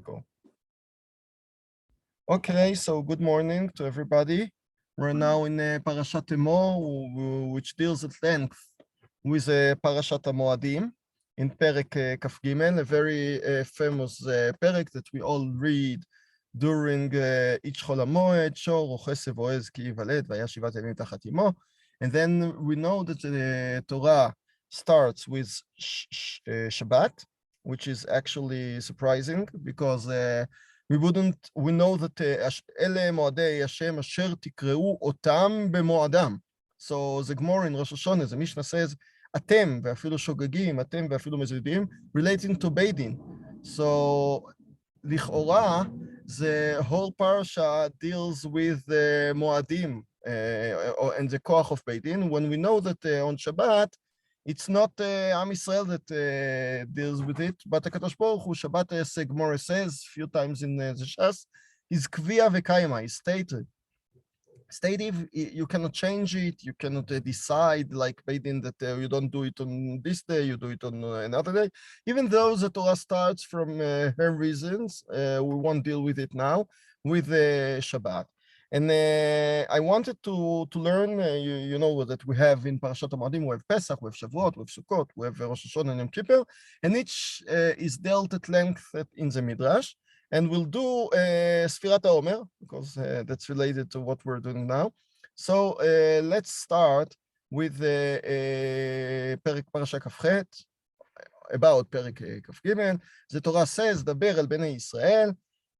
go. Okay, so good morning to everybody. We're now in Parashat Emor, which deals at length with Parashat HaMoadim in Perek Kaf a very famous Perek that we all read during each Chol HaMoed, Shor, Ochesed, Oez, Ki Yivaled, Vaya Shivat Yamim Tachat Imo. And then we know that the Torah starts with Shabbat, which is actually surprising because we know that אלה מועדי השם אשר תקראו אותם במועדם. So the Gemara in Rosh Hashanah, the Mishnah says, אתם ואפילו שוגגים, אתם ואפילו מזידים, relating to Beit Din. So לכאורה, the whole parasha deals with the מועדים and the koach of Beit Din, when we know that on Shabbat, it's not Am Yisrael that deals with it, but HaKadosh Baruch Hu, Shabbat, as Gemara says a few times in the Shas, is Kviya v'Kayma, is stated. Stative, you cannot change it, you cannot decide, like Beit Din, that you don't do it on this day, you do it on another day. Even though the Torah starts from her reasons, we won't deal with it now, with Shabbat. And I wanted to learn, you know, that we have in Parashat HaMoadim, we have Pesach, we have Shavuot, we have Sukkot, we have Rosh Hashanah and Yom Kippur, and each is dealt at length in the Midrash. And we'll do Sfirat HaOmer, because that's related to what we're doing now. So let's start with Perek Parashat Kaf, about Perek Kaf Gimel. The Torah says, דבר אל בני ישראל,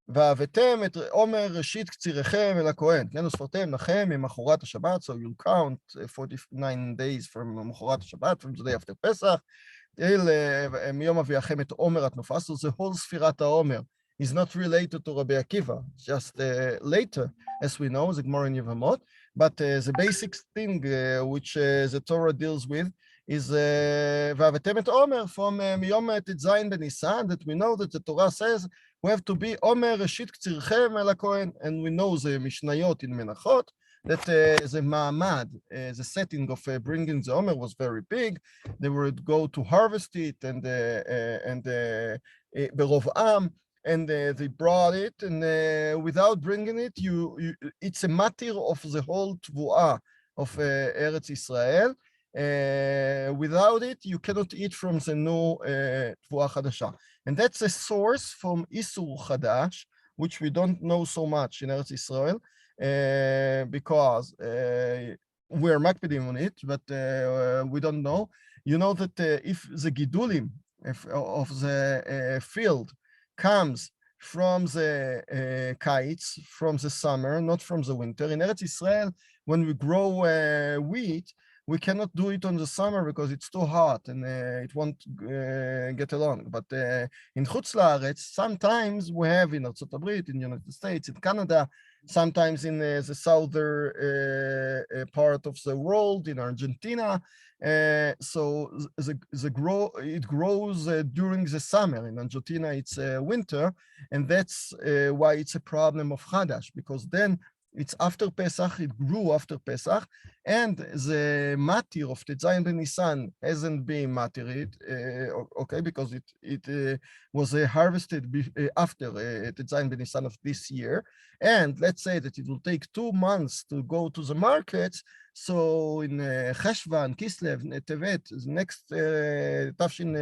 והבאתם את עומר ראשית קצירכם אל הכהן, כן, וספרתם לכם ממחרת השבת, so you'll count 49 days from מחרת השבת, from the day after Pesach, מיום אביאכם את עומר התנופה, so the whole ספירת העומר is not related to Rabbi Akiva, just later, as we know, the Gemara in Yevamot, but the basic thing which the Torah deals with is והבאתם את עומר from מיום ט"ז בניסן, that we know that the Torah says we have to be עומר ראשית קצירכם אל הכהן, and we know the Mishnayot in Menachot, that the ma'amad, the setting of bringing the Omer was very big. They would go to harvest it, and ברוב עם, and they brought it, and without bringing it, it's a matter of the whole tvuah of Eretz Israel. Without it, you cannot eat from the new tvuah chadasha. And that's a source from Isur Chadash, which we don't know so much in Eretz Israel, because we're makpidim on it, but we don't know. You know that if the gidulim of the field comes from the kites, from the summer, not from the winter. In Eretz Israel, when we grow wheat, we cannot do it on the summer because it's too hot and it won't get along. But in Chutz La'aretz, sometimes we have in Artzot Habrit, in the United States, in Canada, sometimes in the southern part of the world, in Argentina. So it grows during the summer. In Argentina, it's winter, and that's why it's a problem of Chadash, because then it's after Pesach, it grew after Pesach, and the matir of Tetzayin ben Nisan hasn't been matirid, okay, because it was harvested after Tetzayin ben Nisan of this year, and let's say that it will take 2 months to go to the markets. So in Cheshvan, Kislev, Tevet, the next Tafshin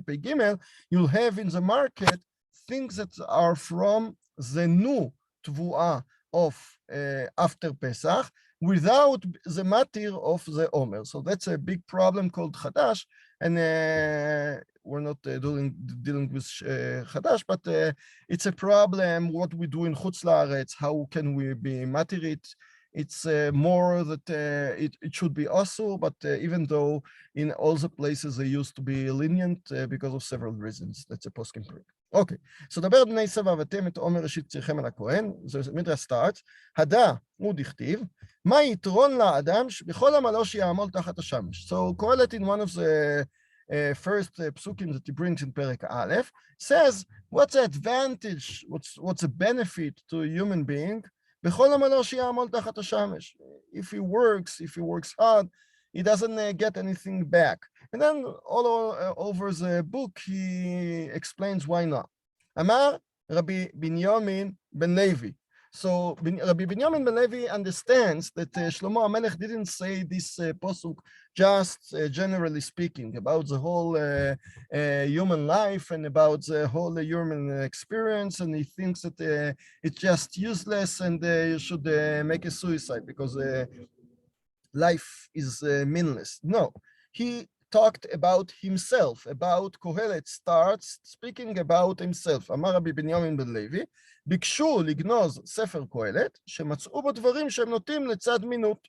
Pei Gimel, you'll have in the market things that are from the new Tvuah of after Pesach, without the matir of the Omer. So that's a big problem called Chadash, and we're not dealing with Chadash, but it's a problem what we do in Chutz La'aretz, how can we be matir it? It's more that it should be also, but even though in all the places they used to be lenient because of several reasons. That's a poskim break. Okay, so דבר בני ישראל והבאתם את עומר ראשית קצירכם אל הכהן, זה מדרש starts, הדע הוא דכתיב, מה יתרון לאדם בכל עמלו שיעמול תחת השמש. So Kehilat in one of the first psukim that he brings in Perek Aleph says, what's the advantage, what's the benefit to a human being בכל עמלו שיעמול תחת השמש. If he works hard, he doesn't get anything back. And then all over the book, he explains why not. אמר Rabbi Binyamin ben Levi. So Rabbi Binyamin ben Levi understands that Shlomo HaMelech didn't say this posuk just generally speaking about the whole human life and about the whole human experience, and he thinks that it's just useless and you should make a suicide because life is meaningless. No, he talked about himself, about Kohelet starts speaking about himself. אמר רבי בנימין בן לוי, ביקשו לגנוז ספר קהלת, שמצאו בו דברים שהם נוטים לצד מינות.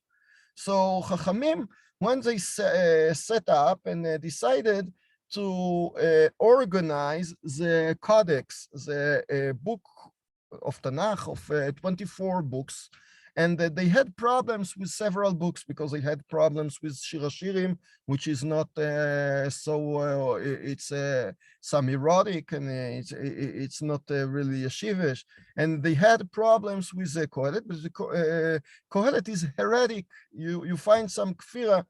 So חכמים, when they set up and decided to organize the codex, the book of Tanakh of 24 books, and they had problems with several books because they had problems with Shir HaShirim, which is not it's some erotic and it's not really yeshivish. And they had problems with Kohelet, but the Kohelet is heretic. You find some kfira.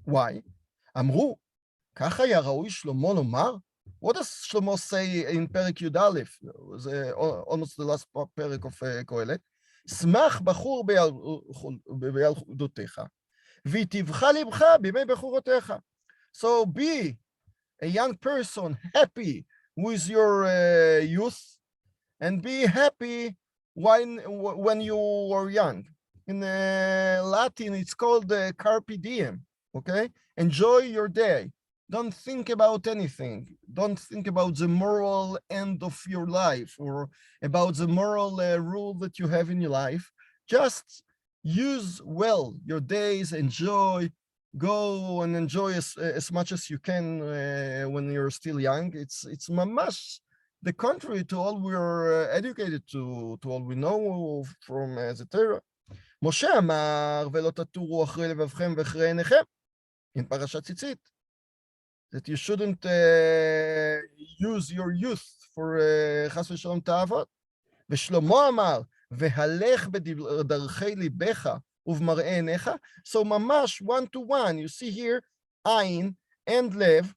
Why? אמרו, כך היה ראוי שלמה לומר? What does Shlomo say in Perek Yud Aleph? Almost the last perek of Kohelet. שמח בחור בילדותיך, ויטיבך לבך בימי בחורותיך. So be a young person, happy with your youth, and be happy when you are young. In Latin, it's called carpe diem, okay? Enjoy your day. Don't think about anything. Don't think about the moral end of your life or about the moral rule that you have in your life. Just use well your days, enjoy, go and enjoy as much as you can when you're still young. It's mamash the contrary to all we're educated to all we know from the Torah. משה אמר, ולא תטורו אחרי לבבכם ואחרי עיניכם, in פרשת ציצית. That you shouldn't use your youth for חס ושלום תאוות. ושלמה אמר, והלך בדרכי ליבך ובמראה עיניך. So ממש one to one, you see here, עין and לב,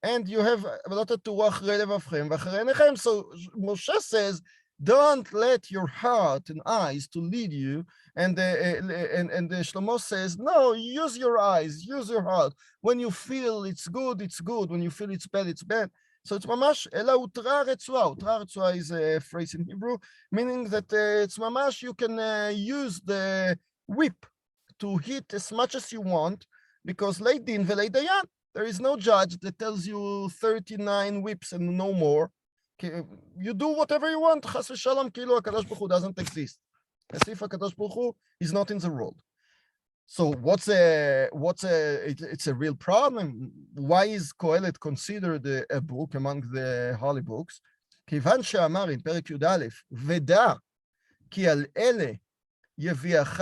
and you have ולא תטורו אחרי לבבכם ואחרי עיניכם. So Moshe says, don't let your heart and eyes to lead you. And Shlomo says, no, use your eyes, use your heart. When you feel it's good, it's good. When you feel it's bad, it's bad. So it's mamash, ela utra retzua. Utra retzua is a phrase in Hebrew, meaning that it's mamash, you can use the whip to hit as much as you want, because leit din veleit dayan. There is no judge that tells you 39 whips and no more. You do whatever you want. Chas v'shalom, כאילו HaKadosh Baruch Hu doesn't exist. As if HaKadosh Baruch Hu is not in the world. So it's a real problem. Why is Kohelet considered a book among the holy books? כיוון שאמר in פרק י"א, ודע כי על אלה יביאך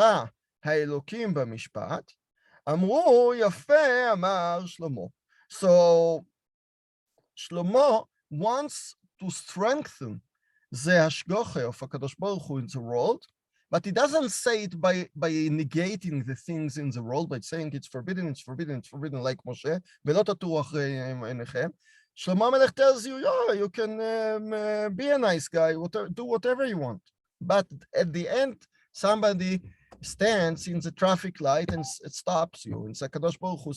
האלוקים במשפט, אמרו יפה אמר שלמה. So Shlomo wants to strengthen the hashgacha of HaKadosh Baruch Hu in the world, but he doesn't say it by negating the things in the world, by saying it's forbidden, it's forbidden, it's forbidden, like Moshe. ולא תטורו אחרי עיניכם. Shlomo HaMelech tells you, yeah, you can be a nice guy, do whatever you want. But at the end, somebody stands in the traffic light and stops you. And HaKadosh Baruch Hu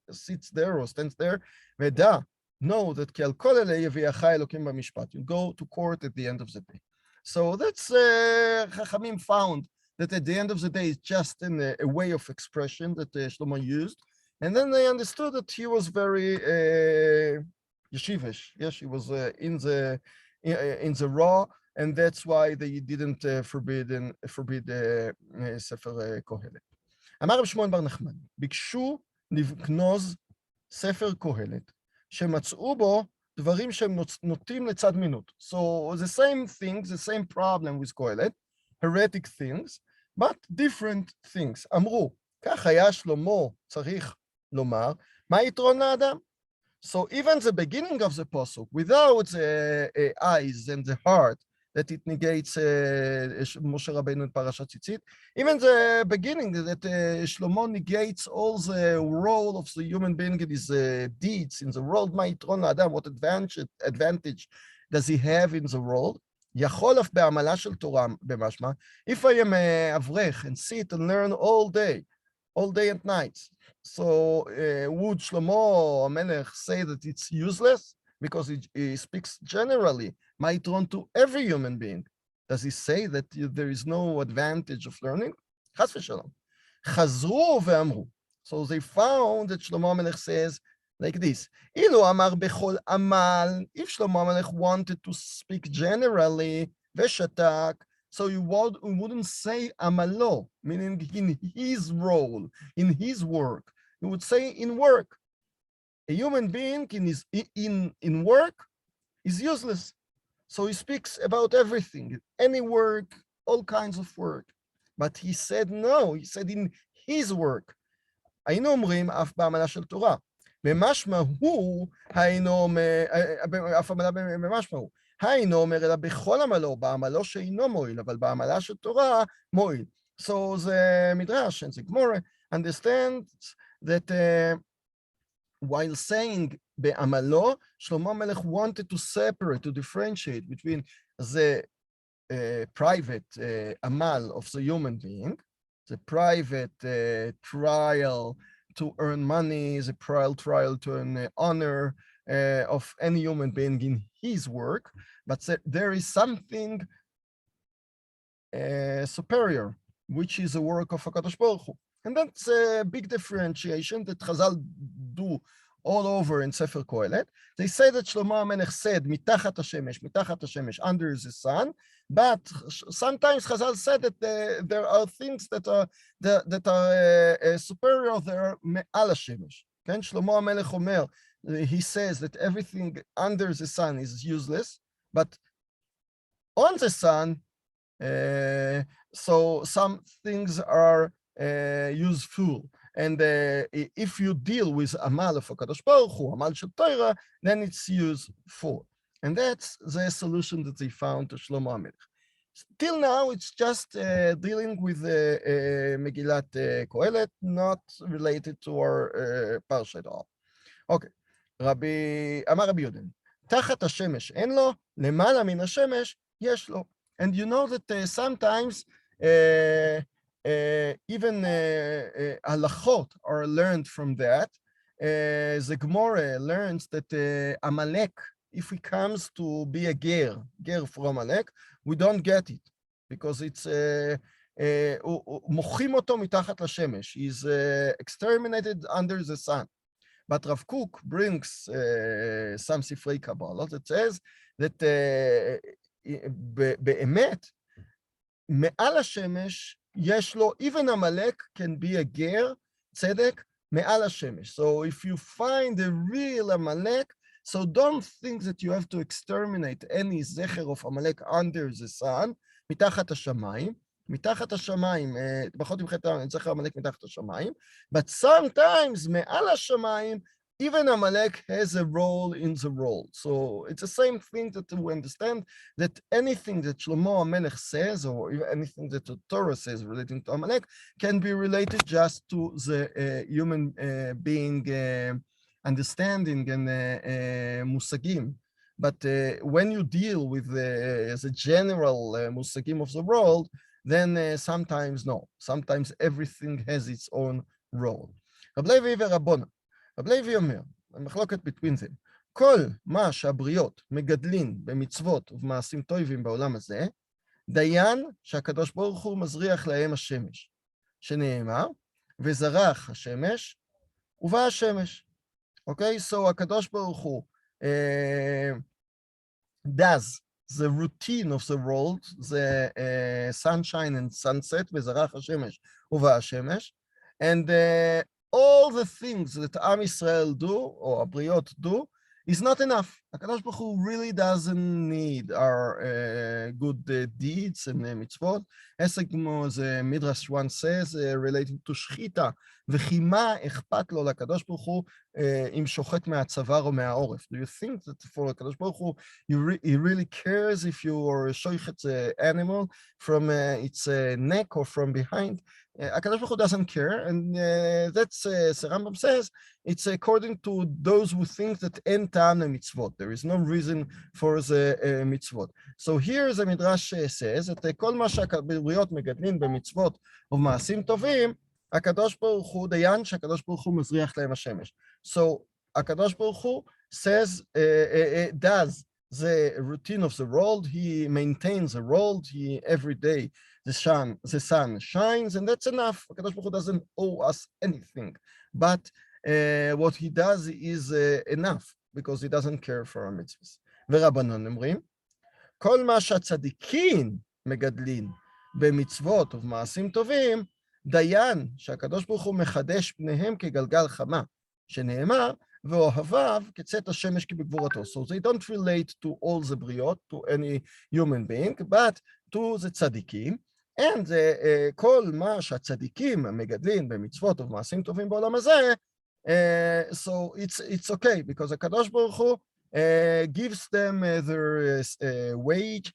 sits there or stands there. ודע, know that כי על כל אלה יביאך אלוקים במשפט. You go to court at the end of the day. So that's Chachamim found that at the end of the day it's just a way of expression that Shlomo used. And then they understood that he was very yeshivish. Yes, he was in the raw, and that's why they didn't forbid ספר קהלת. אמר רב שמעון בר נחמן, ביקשו לגנוז ספר קהלת, שמצאו בו דברים שהם נוטים לצד מינות. So the same things, the same problem with Kohelet, heretic things, but different things. אמרו, כך היה שלמה צריך לומר, מה יתרון האדם? So even the beginning of the pasuk, without the eyes and the heart, that it negates Moshe Rabbeinu in Parashat Tzitzit, even the beginning that Shlomo negates all the role of the human being in his deeds in the world, מה יתרון האדם, what advantage does he have in the world? יכול אף בעמלה של תורה במשמע. If I am a אברך and sit and learn all day and night, so would Shlomo HaMelech say that it's useless? Because he speaks generally, Maitron to every human being. Does he say that there is no advantage of learning? Chas v'shalom. Chazru ve'amru. So they found that Shlomo HaMelech says like this. Ilu amar bechol amal. If Shlomo HaMelech wanted to speak generally, veshatak, so you wouldn't say amalo, meaning in his role, in his work. You would say in work. A human being in work is useless. So he speaks about everything, any work, all kinds of work. But he said no, he said in his work. היינו אומרים אף בעמלה של תורה. במשמע הוא, אף עמלה במשמע הוא. היינו אומר אלא בכל עמלו, בעמלו שאינו מועיל, אבל בעמלה של תורה מועיל. So the Midrash and the Gemara understands that while saying בעמלו, שלמה המלך wanted to separate, to differentiate between the private amal of the human being, the private trial to earn money, the trial to earn honor of any human being in his work, but there is something superior, which is the work of HaKadosh Baruch Hu. And that's a big differentiation that Chazal do all over in Sefer Kehilat. They say that Shlomo HaMelech said, mitachat hashemesh, under the sun, but sometimes Chazal said that there are things that are superior, that are me'al hashemesh. Okay? Shlomo HaMelech Omer, he says that everything under the sun is useless, but on the sun, so some things are useful. And if you deal with amal of HaKadosh Baruch Hu, amal shel Torah, then it's useful. And that's the solution that they found to Shlomo HaMelech. Till now, it's just dealing with Megillat Kehilat, not related to our Parsha at all. Okay. אמר רבי יהודה, תחת השמש אין לו, למעלה מן השמש יש לו. And you know that sometimes even halachot are learned from that. The Gemara learns that Amalek, if he comes to be a ger from Amalek, we don't get it, because it's מוחים אותו מתחת לשמש. He's exterminated under the sun. But Rav Kook brings some ספרי קבלה that says that באמת, מעל השמש יש לו, even Amalek can be a ger, צדק, מעל השמש. So if you find the real Amalek, so don't think that you have to exterminate any זכר of Amalek under the sun, מתחת השמיים. מתחת השמיים, פחות עם חטא זכר עמלק מתחת השמיים, but sometimes מעל השמיים, even Amalek has a role in the role. So it's the same thing that we understand that anything that Shlomo HaMelech says, or even anything that the Torah says relating to Amalek, can be related just to the human being understanding and musagim. But when you deal with the general musagim of the world, then sometimes no. Sometimes everything has its own role. רב לוי ורבונה. רב לוי אומר, המחלוקת between them, כל מה שהבריות מגדלים במצוות ובמעשים טובים בעולם הזה, דיין שהקדוש ברוך הוא מזריח להם השמש, שנאמר, וזרח השמש ובא השמש. Okay, so הקדוש ברוך הוא does the routine of the world, the sunshine and sunset, וזרח השמש ובא השמש, and all the things that Am Yisrael do, or הבריות do, is not enough. הקדוש ברוך הוא really doesn't need our good deeds and mitzvot. as the Midrash one says, relating to שחיטה, וכי מה אכפת לו לקדוש ברוך הוא אם שוחט מהצוואר או מהעורף? Do you think that for הקדוש ברוך הוא, he really cares if you are שוחט the animal from its neck or from behind? HaKadosh Baruch Hu doesn't care, and that's, the Rambam says, it's according to those who think that אין טעם למצוות. There is no reason for the mitzvot. So here the Midrash says that כל מה שהבריות מגדלים במצוות ובמעשים טובים, הקדוש ברוך הוא דיין שהקדוש ברוך הוא מזריח להם השמש. So הקדוש ברוך הוא says, does the routine of the world, he maintains the world, he every day the sun shines, and that's enough. HaKadosh Baruch Hu doesn't owe us anything, but what he does is enough, because he doesn't care for our mitzvahs. ורבנן אומרים, כל מה שהצדיקים מגדלים במצוות ובמעשים טובים, דיין שהקדוש ברוך הוא מחדש פניהם כגלגל חמה, שנאמר, ואוהביו כצאת השמש כבגבורתו. So they don't relate to all the בריאות, to any human being, but to the צדיקים, and כל מה שהצדיקים מגדלים במצוות ובמעשים טובים בעולם הזה, so it's okay, because הקדוש ברוך הוא gives them their wage,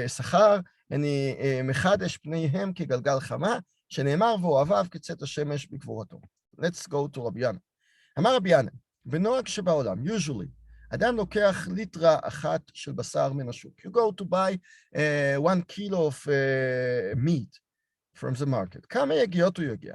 שכר, אני מחדש פניהם כגלגל חמה, שנאמר ואוהביו כצאת השמש בגבורתו. Let's go to רבי ינא. אמר רבי ינא, בנוהג שבעולם, usually, אדם לוקח ליטרה אחת של בשר מן השוק. You go to buy 1 kilo of meat from the market. כמה יגיעות הוא יגיע?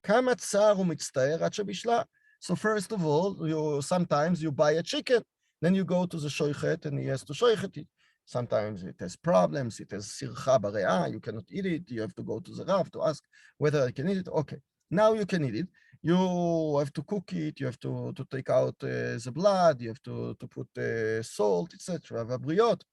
כמה צער הוא מצטער עד שבישלה? So first of all, sometimes you buy a chicken, then you go to the shoichet and he has to shoichet it. Sometimes it has problems, it has sircha בריאה, you cannot eat it, you have to go to the Rav to ask whether I can eat it. Okay, now you can eat it. You have to cook it, you have to take out the blood, you have to put salt, etc. והבריות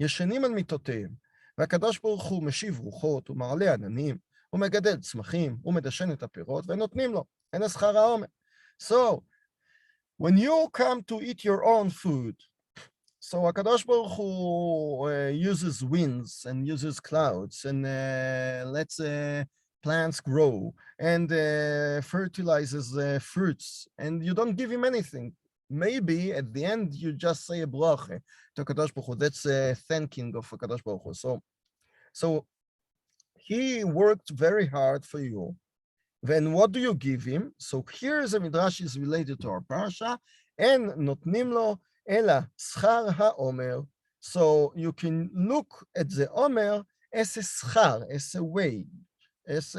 ישנים על מיטותיהם, והקדוש ברוך הוא משיב רוחות, הוא מעלה עננים, הוא מגדל צמחים, הוא מדשן את הפירות, ונותנים לו, אין השכר העומר. So, when you come to eat your own food, so HaKadosh Baruch Hu uses winds and uses clouds and lets plants grow and fertilizes fruits, and you don't give him anything. Maybe at the end you just say a bracha to HaKadosh Baruch Hu. That's thanking of HaKadosh Baruch Hu. So he worked very hard for you. Then what do you give him? So here the Midrash is related to our parsha, and notnim lo ela schar haomer. So you can look at the omer as a schar, as a wage, as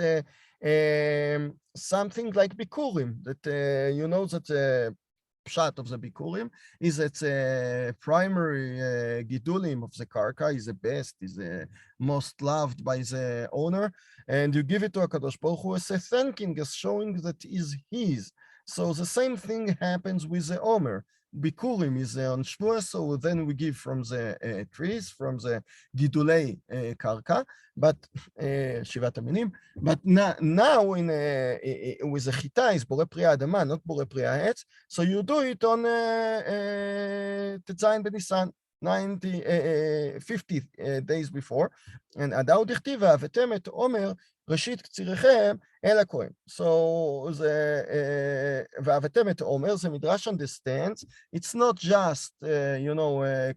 something like bikurim, that you know that pshat of the bikurim is that primary gidulim of the karka is the best, is the most loved by the owner, and you give it to HaKadosh Baruch Hu as a thanking, as showing that is his. So the same thing happens with the omer. Bikurim is on Shvuah, so then we give from the trees, from the gidulei karka, but shivat aminim. But now in with the chita is borei priya adama, not borei priya etz. So you do it on Tetzayin b'Nisan, 50 days before, and adau dichtiv v'avetem et omer ראשית קציריכם אל הכהן. So the ואהבתם את העומר, the Midrash understands, it's not just,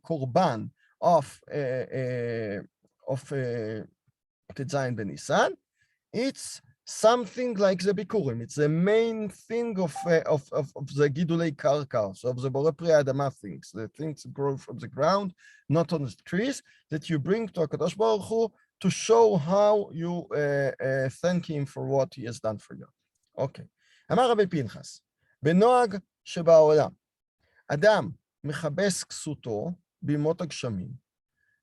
korban of ט"ז בניסן, it's something like the bikurim. It's the main thing of the gidulei karka, so of the borei priya adama things, the things that grow from the ground, not on the trees, that you bring to HaKadosh Baruch Hu to show how you thank him for what he has done for you. Okay. אמר רבי פנחס, בנוהג שבעולם, אדם מכבס כסותו בימות הגשמים,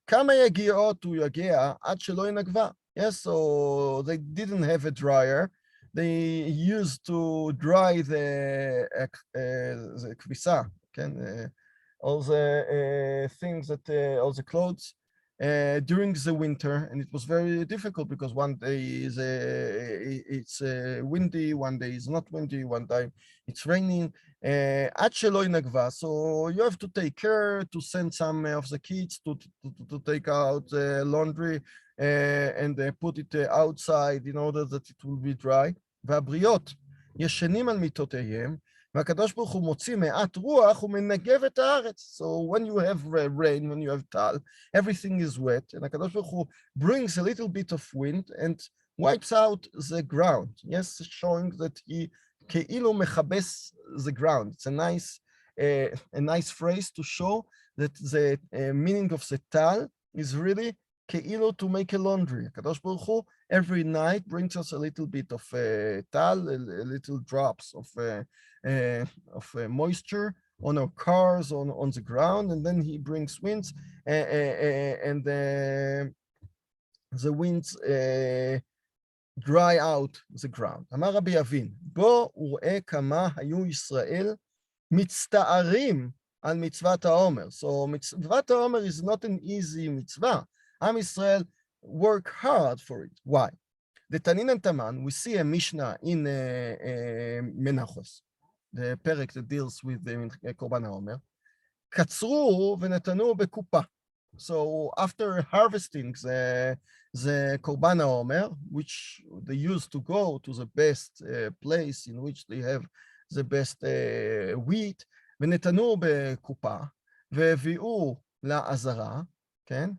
כמה יגיעות הוא יגיע עד שלא ינגבה? Yes, so they didn't have a dryer. They used to dry the כביסה, כן? All the things that, all the clothes, during the winter, and it was very difficult because one day it's windy, one day it's not windy, one time it's raining. עד שלא ינגבה, so you have to take care to send some of the kids to take out laundry and put it outside in order that it will be dry. והבריות ישנים על מיטותיהם, והקדוש ברוך הוא מוציא מעט רוח ומנגב את הארץ. So when you have rain, when you have tal, everything is wet, and הקדוש ברוך הוא brings a little bit of wind and wipes out the ground. Yes, showing that he כאילו מכבס the ground. It's a nice phrase to show that the meaning of the tal is really כאילו to make a laundry. הקדוש ברוך הוא every night brings us a little bit of tal, a little drops of moisture on our cars, on the ground, and then he brings winds, and the winds dry out the ground. אמר רבי אבין, בוא וראה כמה היו ישראל מצטערים על מצוות העומר. So מצוות העומר is not an easy mitzvah. עם ישראל work hard for it. Why? The Tanin and Taman, we see a Mishnah in Menachos, the perek that deals with the Korban HaOmer. קצרו ונתנו בקופה. So after harvesting the Korban HaOmer, which they used to go to the best place in which they have the best wheat, ונתנו בקופה, והביאו לעזרה, כן?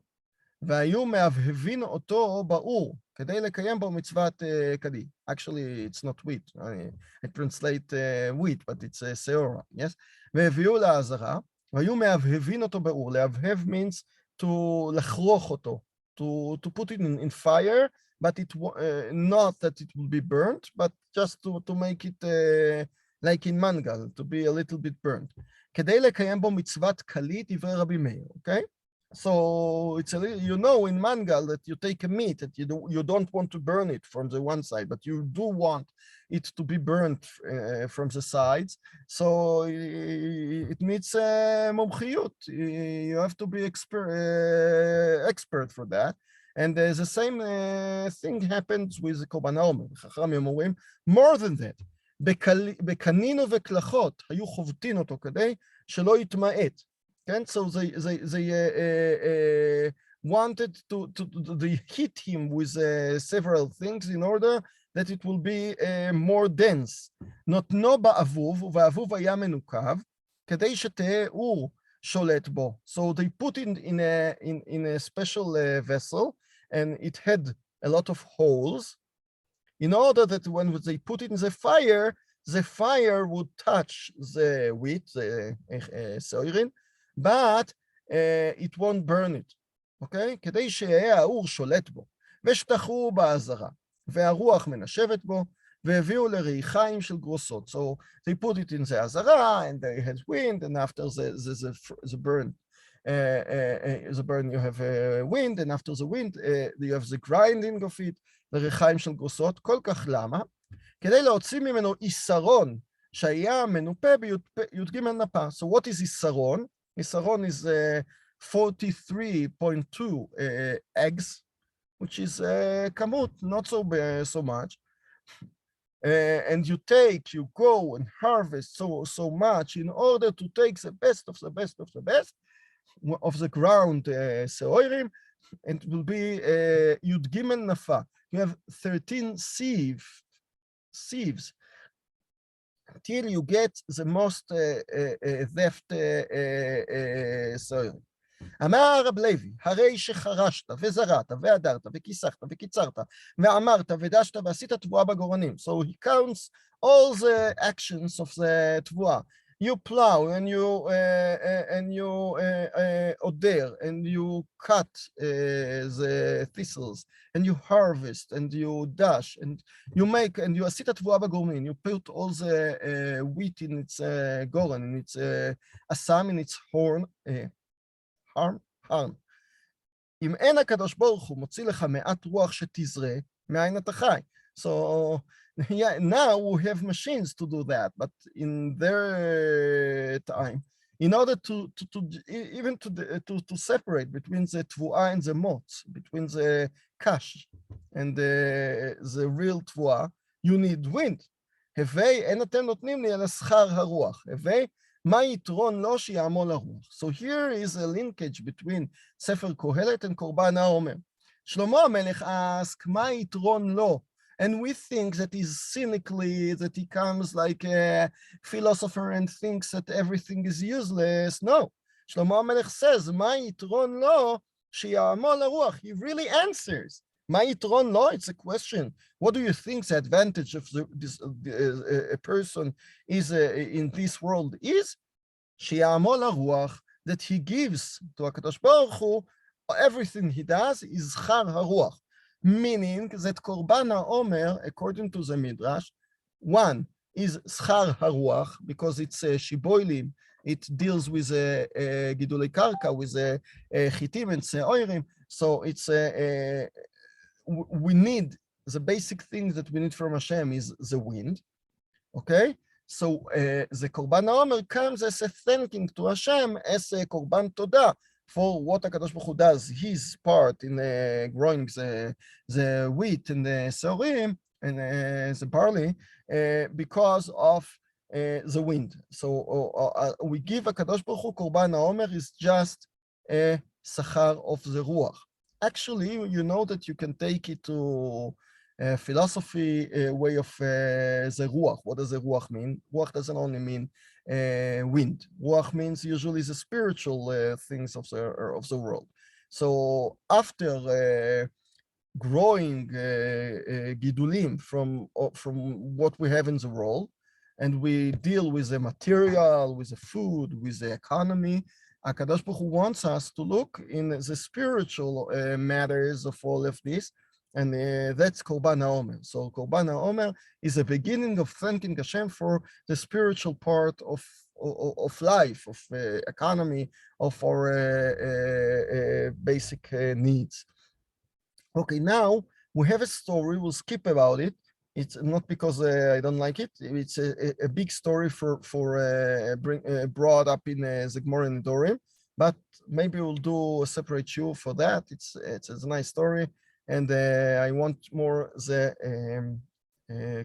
והיו מהבהבין אותו באור, כדי לקיים בו מצוות קדי. Actually, it's not wheat. I translate wheat, but it's seora, yes? והביאו לעזרה, והיו מהבהבין אותו באור. להבהב means to לחרוך אותו, to put it in fire, but not that it will be burnt, but just to make it like in mangal, to be a little bit burnt. כדי לקיים בו מצוות קלי, דברי רבי מאיר, okay? So it's a little, you know, in mangal that you take a meat that you don't want to burn it from the one side, but you do want it to be burnt from the sides. So it needs מומחיות. You have to be expert for that. And the same thing happens with Korban HaOmer. חכמים אומרים, more than that. בקנין ובקלחות היו חובטין אותו כדי שלא יתמעט. Okay? So they wanted they hit him with several things in order that it will be more dense. נותנו באבוב, ובאבוב היה מנוקב, כדי שתהיה אור שולט בו. So they put it in a special vessel, and it had a lot of holes, in order that when they put it in the fire would touch the wheat, the soirin, but it won't burn it, okay? כדי שיהיה האור שולט בו, ושטחו בעזרה, והרוח מנשבת בו, והביאו לריחיים של גרוסות. So they put it in the עזרה, and they had wind, and after the burn you have wind, and after the wind you have the grinding of it, לריחיים של גרוסות. כל כך למה? כדי להוציא ממנו איסרון, שהיה מנופה בי"ג נפה. So what is איסרון? Isaron is 43.2 eggs, which is kamut, not so much. And you go and harvest so much in order to take the best of the best of the best of the ground seoirim, and it will be Yud Gimel Nafa. You have 13 sieves until you get the most deft soil. אמר רב לוי, הרי שחרשת וזרעת והדרת וכיסחת וקיצרת ואמרת ודשת ועשית תבואה בגורנים. So he counts all the actions of the תבואה. You plow and you oder and you cut the thistles and you harvest and you dash and you make and you עשית תבואה בגורנים. You put all the wheat in its גורן, in its אסם, in its horn, harm. אם אין הקדוש ברוך הוא מוציא לך מעט רוח שתזרה, מאין אתה חי? So yeah, now we have machines to do that, but in their time, in order to separate between the tvuah and the motz, between the kash and the real tvuah, you need wind. הווי, אין אתם נותנים לי אלא שכר הרוח. הווי, מה יתרון לו שיעמול הרוח? So here is a linkage between ספר קהלת and קורבן העומר. שלמה המלך asked, מה יתרון לו? and we think that he's cynically, that he comes like a philosopher and thinks that everything is useless. No. Shlomo HaMelech says, מה יתרון לו שיעמול לרוח? He really answers. מה יתרון לו? It's a question. What do you think the advantage of a person is in this world is? שיעמול לרוח, that he gives to HaKadosh Baruch Hu, everything he does is schar haruach, meaning that Korban HaOmer, according to the Midrash, one is schar haruach, because it's shiboilim, it deals with gidulei karka, with chitim and seoirim, so it's we need, the basic thing that we need from Hashem is the wind, okay? So the Korban HaOmer comes as a thanking to Hashem, as a Korban Todah, for what HaKadosh Baruch Hu does, his part in growing the wheat and the seorim and the barley, because of the wind. So we give HaKadosh Baruch Hu Korban HaOmer is just a sachar of the ruach. Actually, you know that you can take it to a philosophy way of the ruach. What does the ruach mean? Ruach doesn't only mean wind. Ruach means usually the spiritual things of the world. So after growing gidulim from what we have in the world, and we deal with the material, with the food, with the economy, HaKadosh Baruch Hu wants us to look in the spiritual matters of all of this, and that's Korban HaOmer. So Korban HaOmer is a beginning of thanking Hashem for the spiritual part of life, of economy, of our basic needs. Okay, now we have a story, we'll skip about it. It's not because I don't like it. It's a big story brought up in the Gemara and Nedorim, but maybe we'll do a separate shiur for that. It's a nice story, and I want more the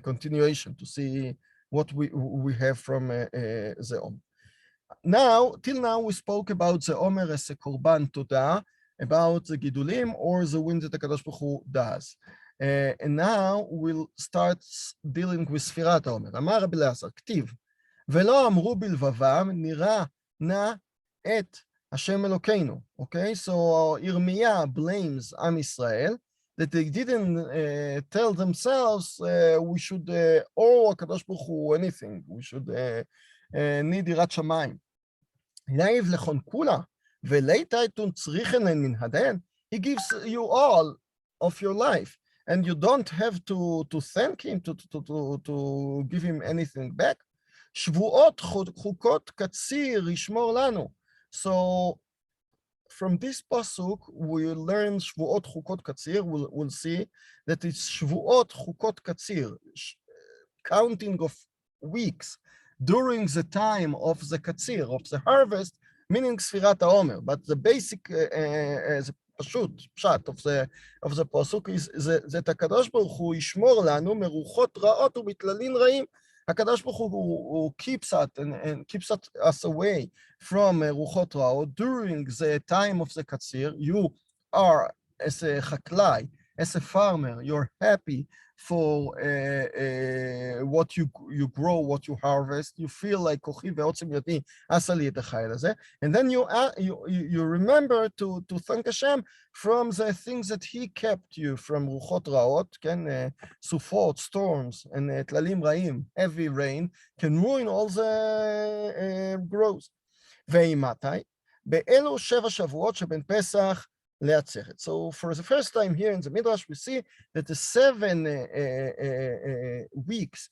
continuation to see what we have from the Omer. Till now we spoke about the Omer as a Korban Todah, about the Gidulim or the wind that HaKadosh Baruch Hu does. And now we'll start dealing with ספירת העומר. אמר רבי אלעזר, כתיב, ולא אמרו בלבבם, נראה נא את השם אלוקינו. Okay, so Yirmiyah blames Am Israel that they didn't tell themselves we should owe HaKadosh Baruch Hu anything. We should need יראת שמיים. נאיב לכון כולה, ולית אתון צריכן מן הדין. He gives you all of your life. And you don't have to thank him, to give him anything back. שבועות חוקות קציר ישמור לנו. So from this pasuk, we learn שבועות חוקות קציר. We'll see that it's שבועות חוקות קציר, counting of weeks during the time of the קציר, of the harvest, meaning ספירת העומר. But the basic פשט of the פסוק זה הקדוש ברוך הוא ישמור לנו מרוחות רעות ומטללים רעים. הקדוש ברוך הוא keeps us away from רוחות רעות during the time of the קציר. You are, as a חקלאי, as a farmer, you're happy for what you grow, what you harvest. You feel like כוחי ועוצם ידי עשה לי את החיל הזה. And then you remember to thank Hashem from the things that he kept you from רוחות רעות, כן? סופות, storms, and טללים רעים, heavy rain, can ruin all the growth. ואימתי? באלו 7 שבועות שבין פסח לעצרת. So for the first time here in the Midrash, we see that the 7 weeks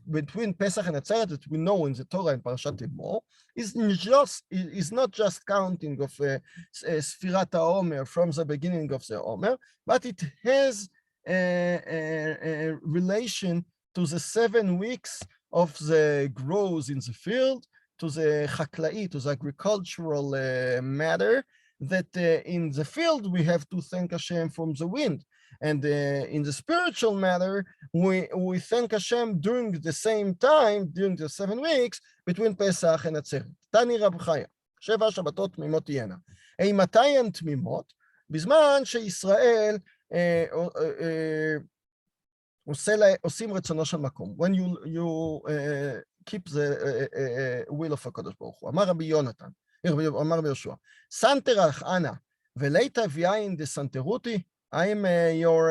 between Pesach and Atzeret that we know in the Torah and Parshat Emor is not just counting of Sfirat HaOmer from the beginning of the Omer, but it has a relation to the 7 weeks of the growth in the field, to the chaklai, to the agricultural matter, that in the field we have to thank Hashem from the wind, and in the spiritual matter we thank Hashem during the same time, during the 7 weeks between Pesach and Atzeret. תני רב חיה, 7 שבתות תמימות תהיינה. מתי הן תמימות? בזמן שישראל עושים רצונו של מקום. When you keep the will of הקדוש ברוך הוא. אמר רבי יונתן, אמר רבי יהושע, סנטרח אנא, וליתא ויין דסנטרותי, I'm your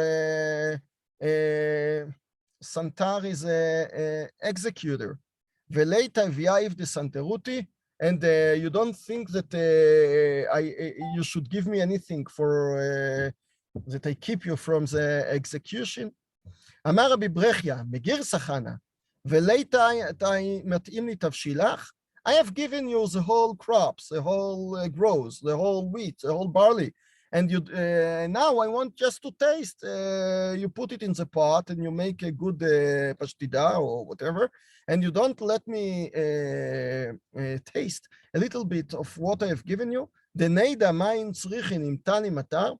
Santar is executor. Veleita viav de Santeruti, and you don't think that you should give me anything for that I keep you from the execution. Amar Rabbi Brechia, Megir Sachana, Veleita mat'im li tavshilach. I have given you the whole crops, the whole grows, the whole wheat, the whole barley. And you now I want just to taste. You put it in the pot and you make a good pashtida or whatever, and you don't let me taste a little bit of what I have given you. דנדע מים צריכין אם תני מטר,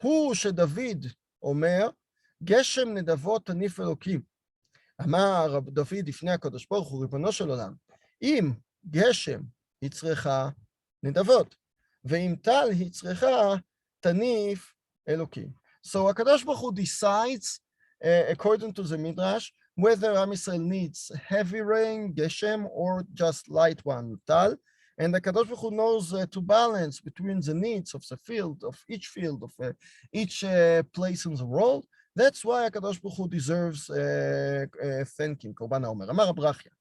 הוא שדוד אומר, גשם נדבות תניף אלוקים. אמר דוד לפני הקדוש ברוך הוא, ריבונו של עולם, אם גשם היא צריכה נדבות, ואם טל היא צריכה Tanif Elokim. So HaKadosh Baruch Hu decides, according to the Midrash, whether Am Yisrael needs heavy rain, Geshem, or just light one, Tal. And HaKadosh Baruch Hu knows to balance between the needs of the field, of each each place in the world. That's why HaKadosh Baruch Hu deserves thanking. Korban HaOmer. Amar Brachia.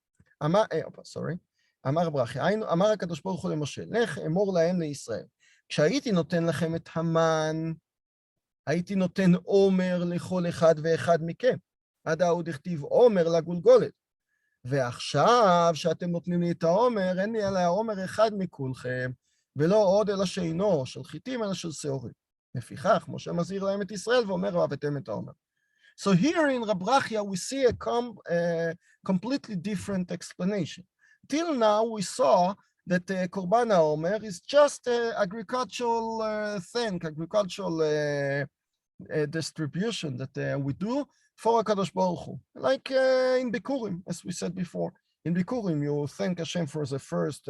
אמר ברכיה, אמר הקדוש ברוך הוא למשה, לך אמור להם לישראל. כשהייתי נותן לכם את המן, הייתי נותן עומר לכל אחד ואחד מכם. עד ההוא דכתיב עומר לגולגולת. ועכשיו שאתם נותנים לי את העומר, אין לי אלא העומר אחד מכולכם, ולא עוד אלא שאינו של חיטים אלא של שעורים. לפיכך, משה מזהיר להם את ישראל ואומר, ואהבתם את העומר. So here in Rab Brachia, we see a completely different explanation. Till now, we saw that Korban HaOmer is just agricultural thing, agricultural distribution that we do for HaKadosh Baruch Hu. Like in Bikurim, as we said before. In Bikurim, you thank Hashem for the first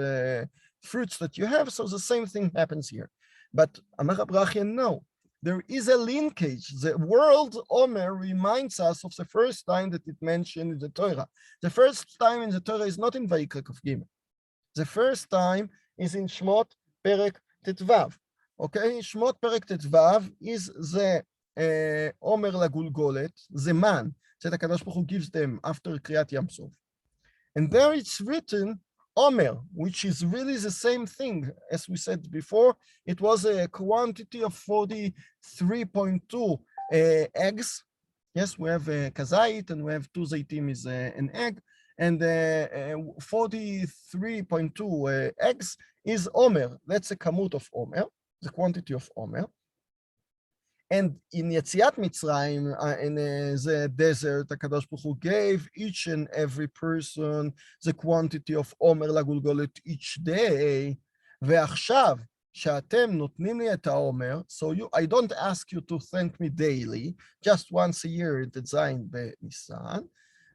fruits that you have, so the same thing happens here. But Amar Brachia, no. There is a linkage. The word Omer reminds us of the first time that it mentioned in the Torah. The first time in the Torah is not in Vayikra Kaf Gimel. The first time is in Shmot Perek Tetvav. Okay, Shmot Perek Tetvav is the Omer Lagulgolet, the man that HaKadosh Baruch Hu gives them after Kriyat Yam Sov. And there it's written Omer, which is really the same thing. As we said before, it was a quantity of 43.2 eggs. Yes, we have kazait and we have 2 zaitim is an egg. And 43.2 eggs is Omer. That's a kamut of Omer, the quantity of Omer. And in Yetziat Mitzrayim, in the desert, HaKadosh Baruch Hu gave each and every person the quantity of Omer Lagulgolet each day. ועכשיו, שאתם נותנים לי את האומר, so I don't ask you to thank me daily, just once a year at the Zayin B'Nisan,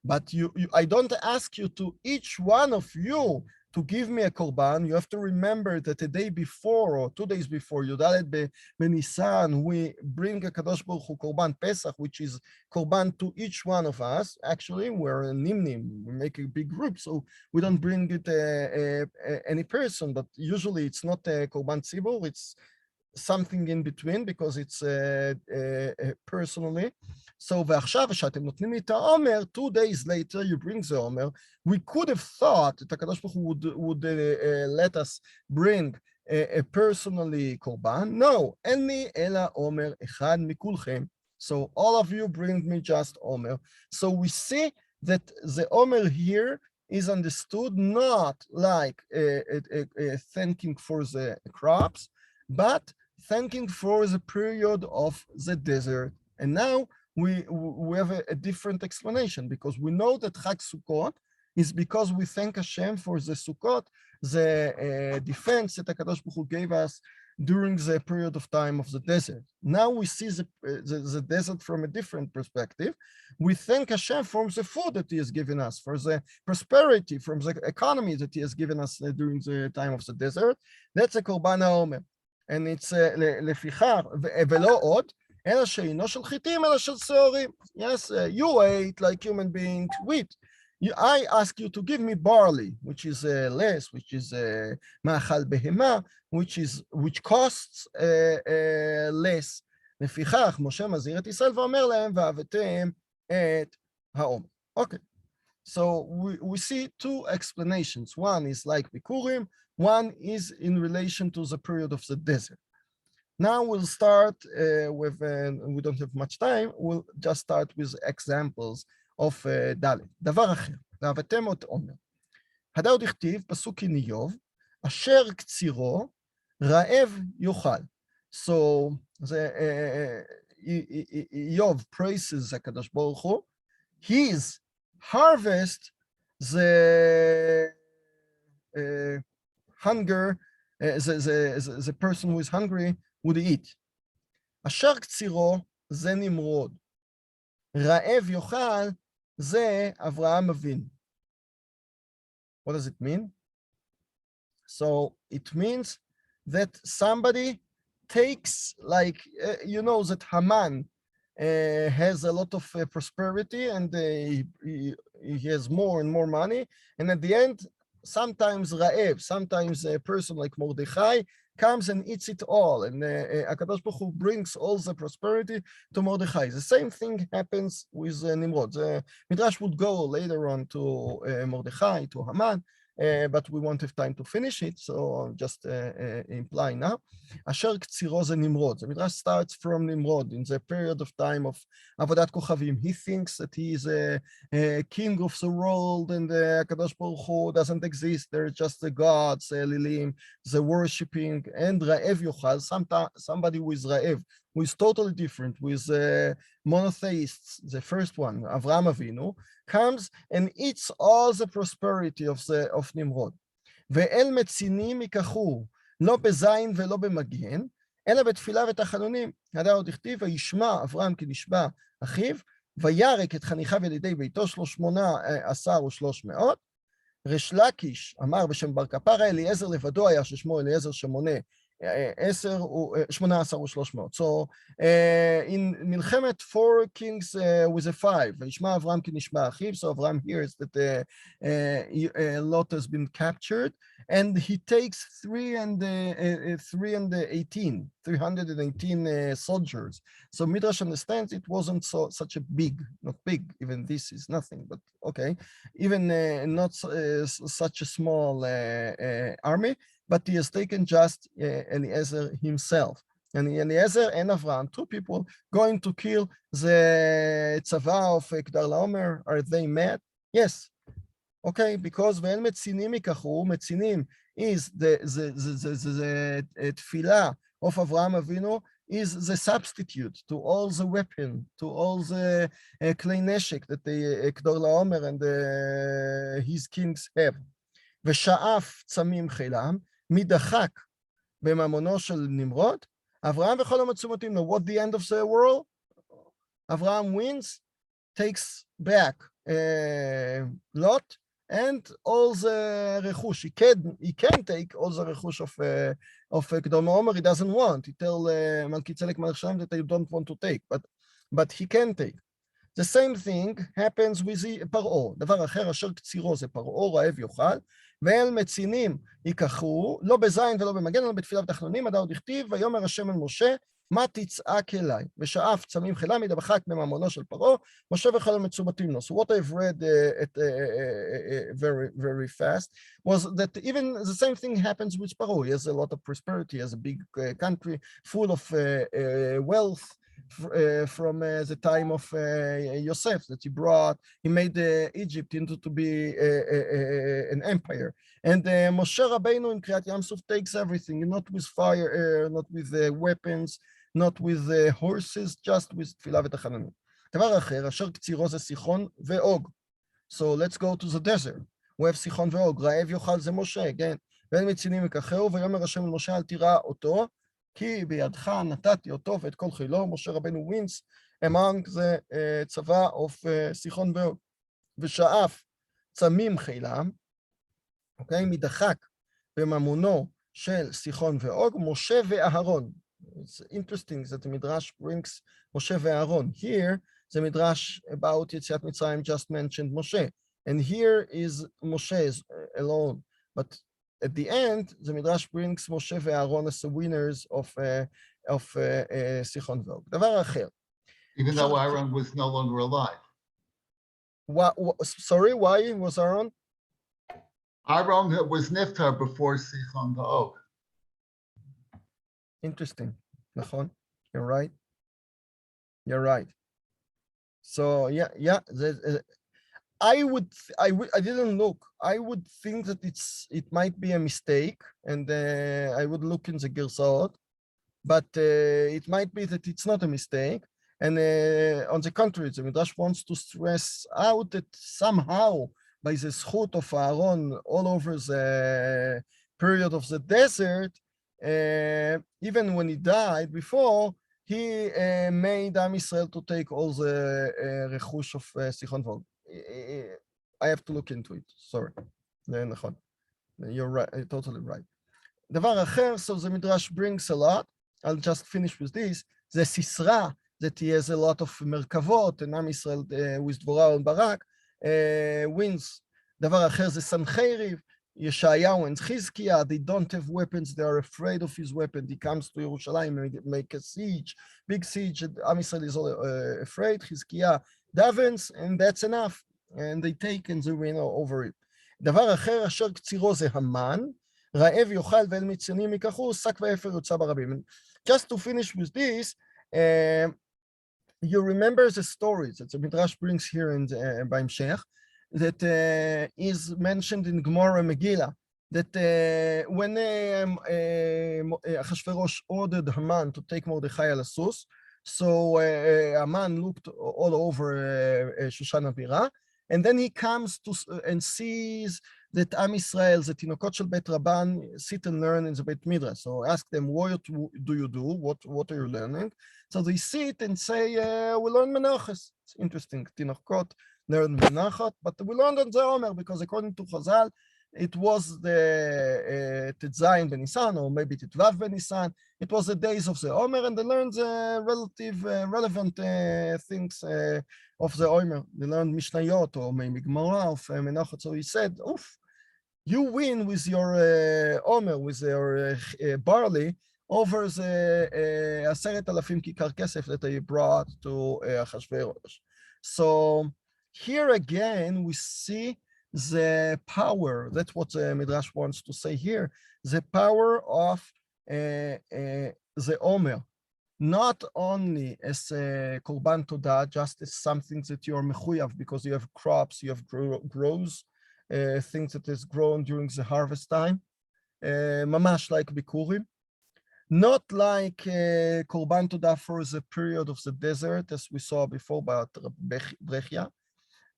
but I don't ask you to each one of you to give me a korban. You have to remember that a day before or 2 days before Yudalet B'Nisan, we bring a Kadosh Baruch Hu korban Pesach, which is korban to each one of us. Actually, we're a nimnim, we make a big group, so we don't bring it any person, but usually it's not a korban tzibur, it's something in between because it's personally. So ועכשיו שאתם נותנים לי את העומר, 2 days later you bring the עומר. We could have thought that HaKadosh Baruch Hu would let us bring a personally korban. No, אין לי אלא עומר אחד מכולכם. So all of you bring me just עומר. So we see that the עומר here is understood not like thanking for the crops, but thanking for the period of the desert. And now we have a different explanation because we know that Chag Sukkot is because we thank Hashem for the Sukkot, the defense that HaKadosh Baruch Hu gave us during the period of time of the desert. Now we see the desert from a different perspective. We thank Hashem for the food that He has given us, for the prosperity, from the economy that He has given us during the time of the desert. That's a Korban HaOmer. And it's לפיכך, ולא עוד, אלא שאינו של חיטים, אלא של שעורים. Yes, you ate like human beings wheat. I ask you to give me barley, which is less, which is מאכל בהמה, which costs less. לפיכך, משה מזהיר את ישראל ואומר להם, והבאתם את העומר. Okay. So we see two explanations. One is like Bikurim, one is in relation to the period of the desert. Now we'll start with, we don't have much time, we'll just start with examples of Dalet. דבר אחר, והבאתם את עומר. הדאוד הכתיב, פסוק איוב, אשר קצירו רעב יאכל. So איוב praises הקדוש ברוך הוא, his harvest, the hunger, the person who is hungry would eat. אשר קצירו זה נמרוד. רעב יאכל זה אברהם אבינו. What does it mean? So it means that somebody takes, like, you know that Haman has a lot of prosperity and he has more and more money. And at the end, sometimes Ra'ev, sometimes a person like Mordechai comes and eats it all. And HaKadosh Baruch Hu brings all the prosperity to Mordechai. The same thing happens with Nimrod. The Midrash would go later on to Mordechai, to Haman, but we won't have time to finish it, so I'll just imply now. אשר קצירו זה נמרוד. The Midrash starts from Nimrod in the period of time of עבודת כוכבים. He thinks that he is a king of the world and HaKadosh Baruch Hu doesn't exist. They're just the gods, Elilim, the worshipping, and Ra'ev Yochal, somebody who is Ra'ev, who is totally different, with monotheists. The first one, Avraham Avinu, comes and eats all the prosperity of Nimrod. ואל מצינים ייקחו, לא בזין ולא במגן, אלא בתפילה ותחנונים. הדא עוד הכתיב, וישמע אברהם כי נשבע אחיו, וירק את חניכיו ילידי ביתו 18,300. ריש לקיש אמר בשם בר כפרה, אליעזר לבדו היה ששמו אליעזר שמונה 18,300. So in מלחמת 4 kings with a 5, וישמע אברהם כי נשבע אחיו, so Abraham hears that Lot has been captured, and he takes 318 soldiers. So Midrash understands it wasn't such a big, not big, even this is nothing, but okay, even not such a small army, but he has taken just Eliezer himself. And Eliezer and Avram, two people, going to kill the tzava of Kedar Laomer. Are they mad? Yes. Okay, because when Metzinim ikachu, Metzinim is the tefillah of Avraham Avinu, is the substitute to all the weapon, to all the klei neshek that the Kedar Laomer and his kings have. ושאף צמים חילם, מדחק בממונו של נמרוד, אברהם וכל המצומתים לו. What the end of the world? Avraham wins, takes back Lot, and all the רכוש. He can take all the רכוש of Kedar Laomer. He doesn't want. He tell מלכי צדק מלך שלם that they don't want to take, but he can take. The same thing happens with פרעה. דבר אחר, אשר קצירו זה פרעה, רעב יאכל, ואל מצינים ייקחו, לא בזין ולא במגן, אלא בתפילה ותחנונים. הדא עוד הכתיב, ויאמר השם אל משה, מה תצעק אליי? ושאף צמים חילה מדחק בממונו של פרעה, משה וכל המצומתים לו. So what I've read very, very fast was that even the same thing happens with Paro. He has a lot of prosperity, he has a big country full of wealth, from the time of Yosef that he brought. He made Egypt into to be an empire. And Moshe Rabbeinu in Kriyat Yam Suf takes everything, not with fire, not with weapons, not with horses, just with תפילה ותחנונים. דבר אחר, אשר קצירו זה סיחון ואוג. So let's go to the desert. We have סיחון ואוג. רעב יאכל זה משה, כן. ואין מצינים יקחהו, ויאמר השם אל משה, אל תירא אותו, כי בידך נתתי אותו ואת כל חילו. משה רבנו wins among the צבא of סיחון ואוג. ושאף צמים חילם, אוקיי, מדחק בממונו של סיחון ואוג, משה ואהרון. It's interesting that the Midrash brings Moshe ve'Aaron. Here, the Midrash about Yetziat Mitzrayim just mentioned Moshe. And here is Moshe alone. But at the end, the Midrash brings Moshe ve'Aaron as the winners of Sichon V'Og. דבר אחר. Even though Aaron was no longer alive. Sorry, why was Aaron? Aaron was niftar before Sichon V'Og. Interesting. Nachon, you're right. You're right. So yeah. I didn't look. I would think that it might be a mistake, and I would look in the Girsot, but it might be that it's not a mistake. And on the contrary, the Midrash wants to stress out that somehow by the zchut of Aaron all over the period of the desert, even when he died before, he made Am Yisrael to take all the rechush of Sichon V'Og. I have to look into it, sorry. You're right, you're totally right. דבר אחר, so the Midrash brings a lot. I'll just finish with this. The Sisra, that he has a lot of merkavot, and Am Yisrael with Dvorah and Barak wins. דבר אחר זה סנחריב, Yeshayahu and Chizkiah, they don't have weapons, they are afraid of his weapon. He comes to Yerushalayim, make a siege, big siege, Am Yisrael is all afraid. Chizkiah davens, and that's enough. And they take and they win over it. דבר אחר, אשר קצירו זה המן, רעב יאכל ואל מציינים ייקחו, שק ואפר יוצא ברבים. Just to finish with this, you remember the stories that the Midrash brings here in בהמשך, that is mentioned in Gemara Megillah, that when Achashverosh ordered Haman to take Mordechai al Asus, so Haman looked all over Shoshana Bira, and then he comes to and sees that Am Yisrael, the Tinokot shel Bet Rabban, sit and learn in the Beit Midrash. So ask them, what do you do? What are you learning? So they sit and say, we learn Menachos. It's interesting. Tinokot learn Menachot, but we learned on the Omer because according to Chazal, it was the Tetzayin ben Nisan, or maybe Tetvav ben Nisan. It was the days of the Omer, and they learned the relevant things of the Omer. They learned Mishnayot, or maybe Gemara of Menachot. So he said, oof, you win with your Omer, with your barley, over the 10,000 kikar kesef that they brought to Achashverosh. So here again, we see the power, that's what the Midrash wants to say here, the power of the Omer, not only as a Korban Todah, just as something that you are mechuyav because you have crops, you have grows, things that is grown during the harvest time, mamash like Bikurim, not like Korban Todah for the period of the desert, as we saw before about Brechia,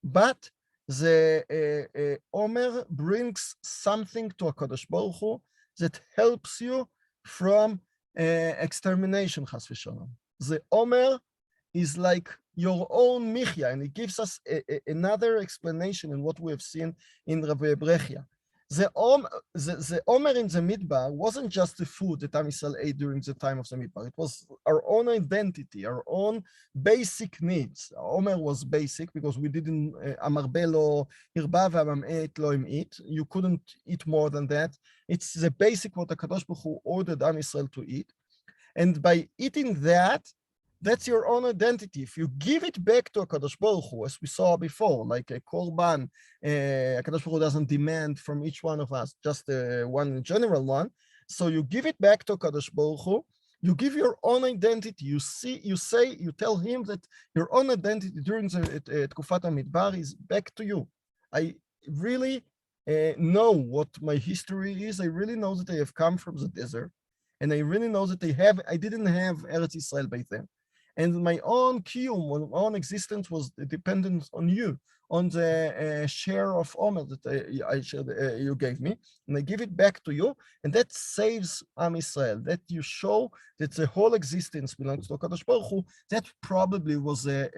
but the Omer brings something to HaKadosh Baruch Hu that helps you from extermination, chas v'shalom. The Omer is like your own Michya, and it gives us another explanation in what we have seen in Rabbi Brechia. The Omer in the Midbar wasn't just the food that Am Yisrael ate during the time of the Midbar. It was our own identity, our own basic needs. Omer was basic because we didn't, Amarbe lo hirba ve'amam'et lo im'it. You couldn't eat more than that. It's the basic what the Kadosh Baruch Hu ordered Am Yisrael to eat. And by eating that, that's your own identity. If you give it back to HaKadosh Baruch Hu, as we saw before, like a korban, HaKadosh Baruch Hu doesn't demand from each one of us, just one general one. So you give it back to HaKadosh Baruch Hu, you give your own identity. You tell him that your own identity during the Tkufat HaMidbar is back to you. I really know what my history is. I really know that I have come from the desert. And I really know that I didn't have Eretz Yisrael by then. And my own kiyum, my own existence was dependent on you, on the share of Omer that you gave me, and I give it back to you, and that saves Am Yisrael. That you show that the whole existence belongs to HaKadosh Baruch Hu. That probably was a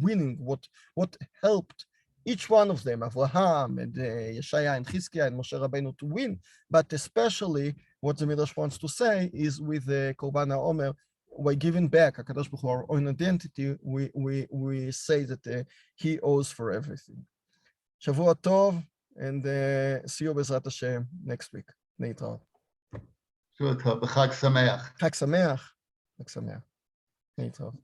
winning, what helped each one of them, Avraham and Yeshaya and Chizkiah and Moshe Rabbeinu to win, but especially what the Midrash wants to say is with the Korban HaOmer, by giving back HaKadosh Baruch Hu our own identity, we say that he owes for everything. Shavua Tov, and see you Bezrat Hashem next week. להתראות. שבוע טוב, וחג שמח. חג שמח. חג שמח. להתראות.